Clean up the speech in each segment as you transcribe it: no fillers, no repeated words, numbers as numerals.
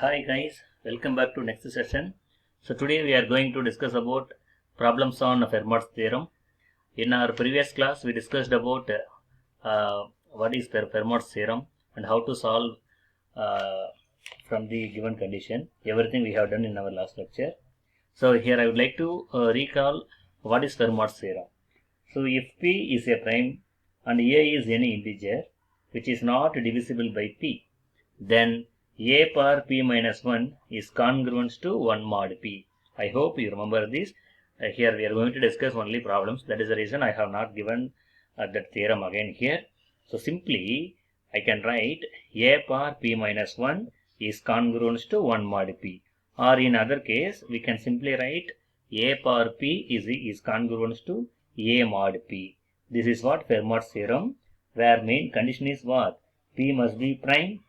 Hi guys, welcome back to next session. So today we are going to discuss about problems on Fermat's theorem. In our previous class we discussed about what is Fermat's theorem and how to solve uh, from the given condition. Everything we have done in our last lecture. So here I would like to recall what is Fermat's theorem. So if P is a prime and A is any integer which is not divisible by P, then A power P minus 1 is congruent to 1 mod P. I hope you remember this. Here we are going to discuss only problems. That is the reason I have not given that theorem again here. So simply I can write A power P minus 1 is congruent to 1 mod P. Or in other case we can simply write A power P is congruent to A mod P. This is what Fermat's theorem, where main condition is what? P must be prime,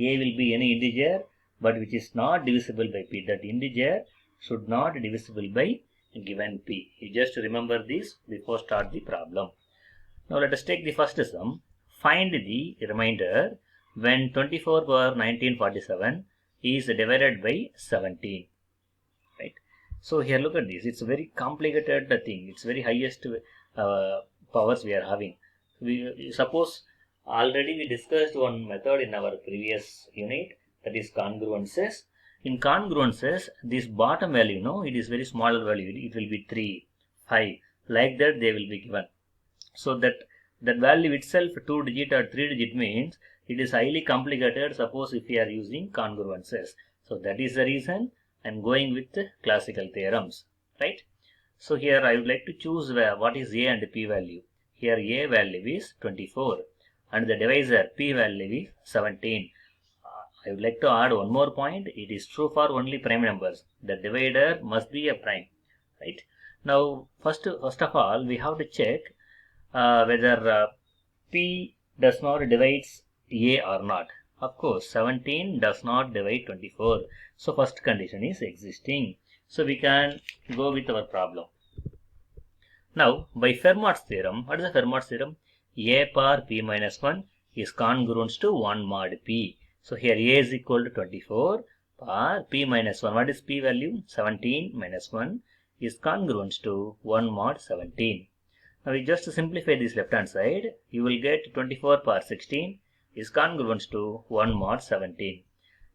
A will be any integer but which is not divisible by P. That integer should not divisible by given P. You just remember this before start the problem. Now let us take the first sum. Find the remainder when 24 power 1947 is divided by 17. Right. So here look at this. It's a very complicated thing. It's very highest powers we are having. We suppose already we discussed one method in our previous unit, that is congruences. In congruences, this bottom value, it is very small value. It will be 3, 5, like that they will be given. So that value itself 2 digit or 3 digit means it is highly complicated. Suppose if we are using congruences. So that is the reason I'm going with the classical theorems, right? So here I would like to choose what is A and P value. Here A value is 24 and the divisor P value is 17. I would like to add one more point. It is true for only prime numbers. The divider must be a prime, right? Now first of all we have to check whether P does not divides A or not. Of course 17 does not divide 24. So first condition is existing. So we can go with our problem. Now by Fermat's theorem, what is the Fermat's theorem? A power P minus 1 is congruent to 1 mod P. So here A is equal to 24 power P minus 1. What is P value? 17 minus 1 is congruent to 1 mod 17. Now we just simplify this left hand side, you will get 24 power 16 is congruent to 1 mod 17.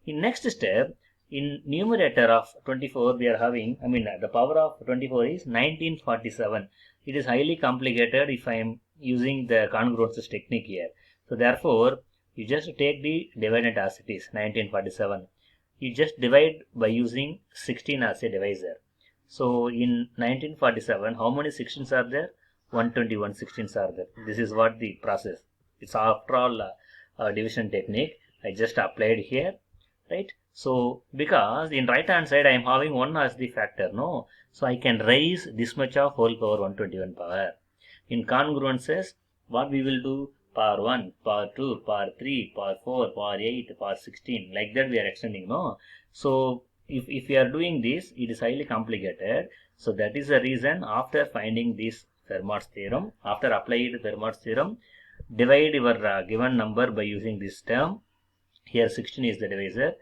In next step, in numerator of 24 we are having, the power of 24 is 1947. It is highly complicated if I am using the congruences technique here. So therefore, you just take the dividend as it is, 1947. You just divide by using 16 as a divisor. So in 1947, how many 16s are there? 121 16s are there. This is what the process. It's after all division technique. I just applied here, right? So because in right hand side I am having 1 as the factor, no? So I can raise this much of whole power 121 power. In congruences, what we will do? Power 1, power 2, power 3, power 4, power 8, power 16. Like that we are extending, no? So if we are doing this, it is highly complicated. So that is the reason after finding this Fermat's theorem, after applied Fermat's theorem, divide your given number by using this term. Here 16 is the divisor.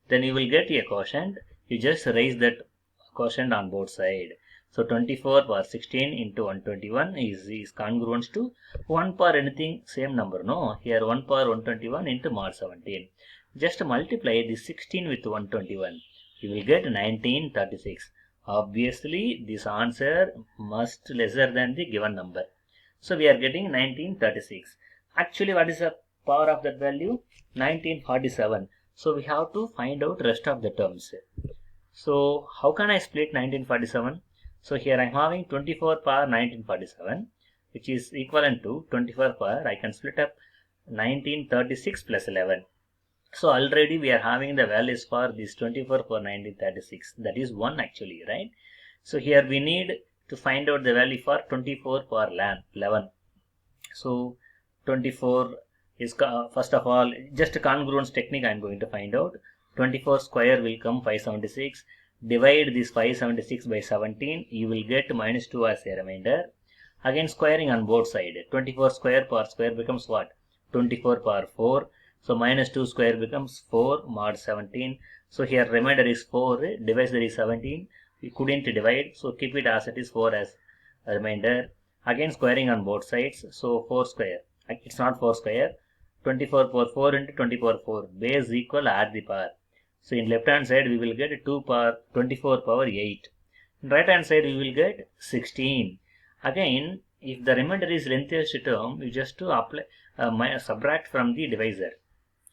Then you will get a quotient. You just raise that quotient on both sides. So 24 power 16 into 121 is congruent to 1 power anything same number, no? Here 1 power 121 into mod 17. Just multiply this 16 with 121. You will get 1936. Obviously, this answer must lesser than the given number. So we are getting 1936. Actually, what is the power of that value? 1947. So we have to find out rest of the terms. So how can I split 1947? So here I am having 24 power 1947, which is equivalent to 24 power. I can split up 1936 plus 11. So already we are having the values for this 24 for 1936. That is 1 actually, right? So here we need to find out the value for 24 for 11. So 24 is first of all just a congruence technique I am going to find out. 24 square will come 576. Divide this 576 by 17. You will get minus 2 as a remainder. Again squaring on both sides. 24 square power square becomes what? 24 power 4. So minus 2 square becomes 4 mod 17. So here remainder is 4, divisor is 17. We couldn't divide, so keep it as it is 4 as a remainder. Again squaring on both sides, so 4 square. It's not 4 square. 24 power 4 into 20 power 4. Base equal, add the power. So in left hand side we will get 24 power 8. In right hand side we will get 16. Again, if the remainder is lengthiest term, you just to apply subtract from the divisor.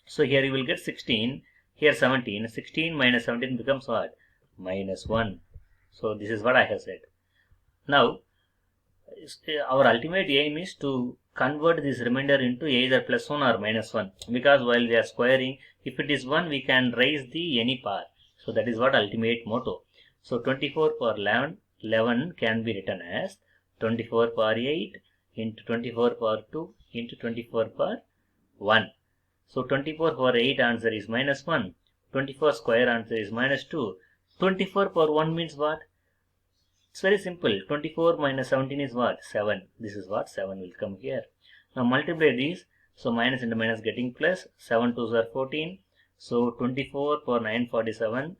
So here you will get 16, here 17. 16 minus 17 becomes what? Minus 1. So this is what I have said. Now, our ultimate aim is to convert this remainder into either plus 1 or minus 1. Because while we are squaring, if it is 1, we can raise the any power. So that is what ultimate motto. So 24 power 11 can be written as 24 power 8 into 24 power 2 into 24 power 1. So 24 power 8 answer is minus 1. 24 square answer is minus 2. 24 power 1 means what? It's very simple. 24 minus 17 is what? 7. This is what? 7 will come here. Now multiply these. So minus into minus getting plus. 7 2s are 14. So 24 power 947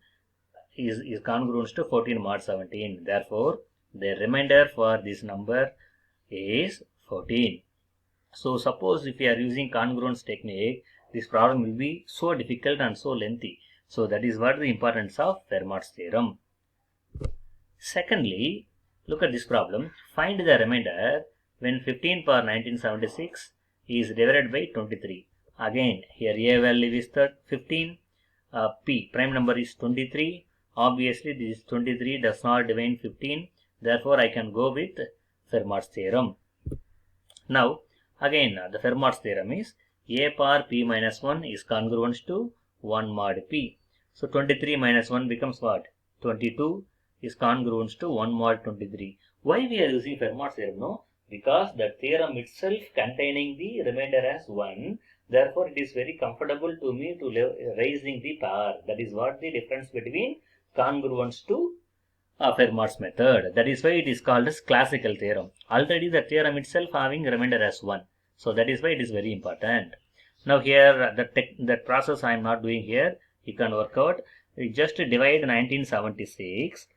is congruent to 14 mod 17. Therefore, the remainder for this number is 14. So suppose if you are using congruence technique, this problem will be so difficult and so lengthy. So that is what the importance of Fermat's theorem. Secondly, look at this problem. Find the remainder when 15 power 1976 is divided by 23. Again, here A value is 15, P prime number is 23. Obviously, this 23 does not divide 15. Therefore, I can go with Fermat's theorem. Now, again, the Fermat's theorem is A power P minus 1 is congruent to 1 mod P. So 23 minus 1 becomes what? 22 is congruent to 1 mod 23. Why we are using Fermat's theorem? No, because the theorem itself containing the remainder as 1. Therefore, it is very comfortable to me to raising the power. That is what the difference between congruence to Fermat's method. That is why it is called as classical theorem. Already the theorem itself having remainder as 1. So that is why it is very important. Now here that process I am not doing here. You can work out. You just divide 1976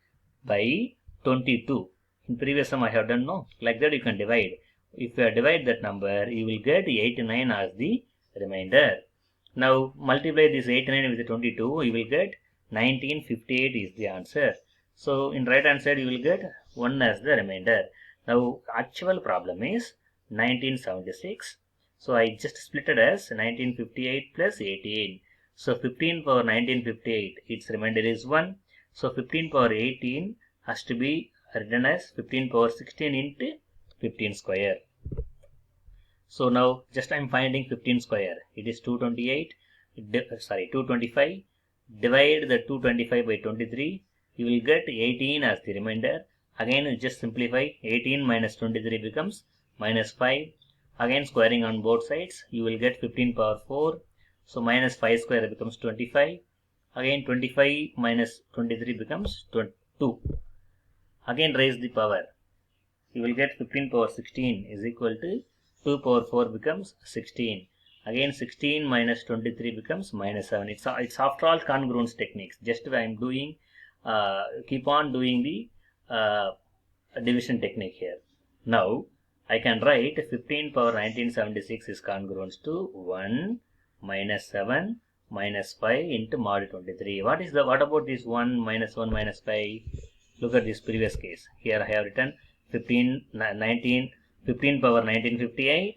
by 22. In previous sum I have done no. Like that you can divide. If you divide that number, you will get 89 as the remainder. Now multiply this 89 with 22, you will get 1958 is the answer. So in right hand side you will get 1 as the remainder. Now actual problem is 1976. So I just split it as 1958 plus 18. So 15 power 1958, its remainder is 1. So 15 power 18 has to be written as 15 power 16 into 15 square. So now just I am finding 15 square. It is 228. 225. Divide the 225 by 23. You will get 18 as the remainder. Again you just simplify. 18 minus 23 becomes minus 5. Again squaring on both sides. You will get 15 power 4. So minus 5 square becomes 25. Again 25 minus 23 becomes 2. Again raise the power. You will get 15 power 16 is equal to 2 power 4 becomes 16. Again 16 minus 23 becomes minus 7. It's after all congruence techniques. Just I am doing, keep on doing the division technique here. Now I can write 15 power 1976 is congruent to 1 minus 7 minus 5 into mod 23. What about this 1 minus 1 minus 5? Look at this previous case. Here I have written 15 power 1958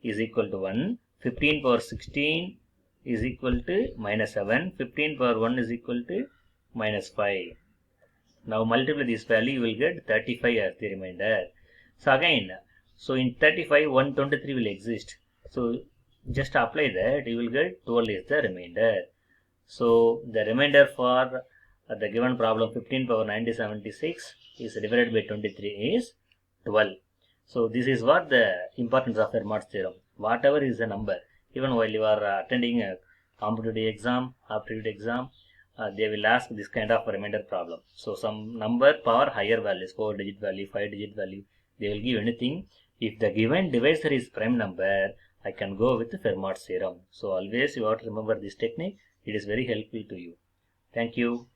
is equal to 1. 15 power 16 is equal to minus 7. 15 power 1 is equal to minus 5. Now multiply this value, you will get 35 as the remainder. So again, so in 35, 123 will exist. So just apply that, you will get 12 is the remainder. So the remainder for the given problem 15 power 1976 is divided by 23 is 12. So this is what the importance of Fermat's theorem. Whatever is the number, even while you are attending a competitive exam, aptitude exam, they will ask this kind of remainder problem. So some number power higher values, 4-digit value, 5-digit value, they will give anything. If the given divisor is prime number I can go with Fermat's theorem. So always you have to remember this technique. It is very helpful to you. Thank you.